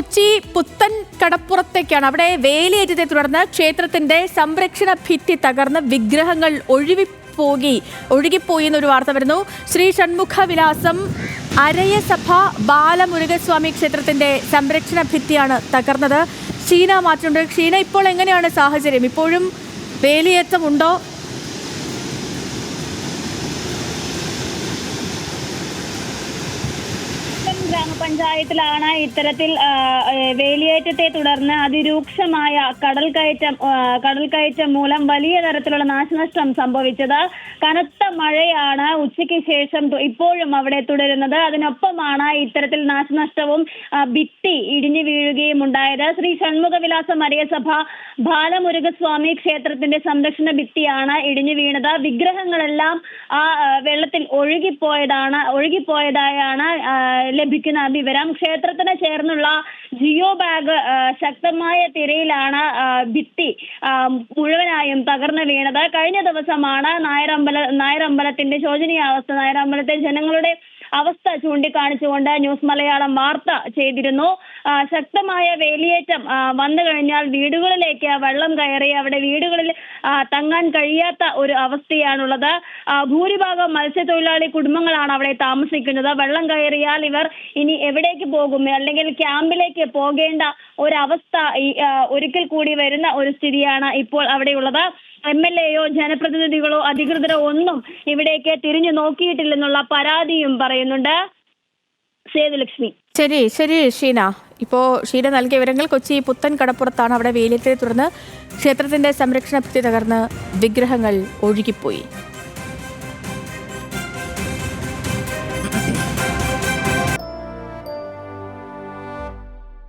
കൊച്ചി പുത്തൻ കടപ്പുറത്തേക്കാണ്. അവിടെ വേലിയേറ്റത്തെ തുടർന്ന് ക്ഷേത്രത്തിന്റെ സംരക്ഷണ ഭിത്തി തകർന്ന് വിഗ്രഹങ്ങൾ ഒഴുകിപ്പോയി എന്നൊരു വാർത്ത വരുന്നു. ശ്രീ ഷൺമുഖ വിലാസം അരയസഭ ബാലമുരുകസ്വാമി ക്ഷേത്രത്തിന്റെ സംരക്ഷണ ഭിത്തിയാണ് തകർന്നത്. ഷീന മാറ്റുണ്ട്. ഷീന, ഇപ്പോൾ എങ്ങനെയാണ് സാഹചര്യം? ഇപ്പോഴും വേലിയേറ്റമുണ്ടോ? ഗ്രാമപഞ്ചായത്തിലാണ് ഇത്തരത്തിൽ വേലിയേറ്റത്തെ തുടർന്ന് അതിരൂക്ഷമായ കടൽക്കയറ്റം മൂലം വലിയ തരത്തിലുള്ള നാശനഷ്ടം സംഭവിച്ചത്. കനത്ത മഴയാണ് ഉച്ചയ്ക്ക് ശേഷം ഇപ്പോഴും അവിടെ തുടരുന്നത്. അതിനൊപ്പമാണ് ഇത്തരത്തിൽ നാശനഷ്ടവും ഭിത്തി ഇടിഞ്ഞു വീഴുകയും ഉണ്ടായത്. ശ്രീ ഷൺമുഖവിലാസം അരയസഭ ബാലമുരുകസ്വാമി ക്ഷേത്രത്തിന്റെ സംരക്ഷണ ഭിത്തിയാണ് ഇടിഞ്ഞു വീണത്. വിഗ്രഹങ്ങളെല്ലാം ആ വെള്ളത്തിൽ ഒഴുകിപ്പോയതായാണ് ലഭിക്കുന്ന വിവരം. ക്ഷേത്രത്തിന് ചേർന്നുള്ള ജിയോ ബാഗ് ശക്തമായ തിരയിലാണ് ഭിത്തി മുഴുവനായും തകർന്നു വീണത്. കഴിഞ്ഞ ദിവസമാണ് നായരമ്പലത്തിന്റെ ശോചനീയാവസ്ഥ, നായരമ്പലത്തെ ജനങ്ങളുടെ അവസ്ഥ ചൂണ്ടിക്കാണിച്ചുകൊണ്ട് ന്യൂസ് മലയാളം വാർത്ത ചെയ്തിരുന്നു. ശക്തമായ വേലിയേറ്റം വന്നു കഴിഞ്ഞാൽ വീടുകളിലേക്ക് വെള്ളം കയറി അവിടെ വീടുകളിൽ തങ്ങാൻ കഴിയാത്ത ഒരു അവസ്ഥയാണുള്ളത്. ഭൂരിഭാഗം മത്സ്യത്തൊഴിലാളി കുടുംബങ്ങളാണ് അവിടെ താമസിക്കുന്നത്. വെള്ളം കയറിയാൽ ഇവർ ഇനി എവിടേക്ക് പോകും, അല്ലെങ്കിൽ ക്യാമ്പിലേക്ക് പോകേണ്ട ഒരവസ്ഥ ഒരിക്കൽ കൂടി വരുന്ന ഒരു സ്ഥിതിയാണ് ഇപ്പോൾ അവിടെയുള്ളത്. MLA-യോ ജനപ്രതിനിധികളോ അധികൃതരോ ഒന്നും ഇവിടേക്ക് തിരിഞ്ഞു നോക്കിയിട്ടില്ലെന്നുള്ള പരാതിയും പറയുന്നുണ്ട്. സേതുലക്ഷ്മി. ശരി ഷീന. ഇപ്പോൾ ഷീന നൽകിയ വിവരങ്ങൾ. കൊച്ചി പുത്തൻ കടപ്പുറത്താണ്. അവിടെ വേലിയേറ്റത്തെ തുടർന്ന് ക്ഷേത്രത്തിന്റെ സംരക്ഷണ ഭിത്തി തകർന്ന് വിഗ്രഹങ്ങൾ ഒഴുകിപ്പോയി.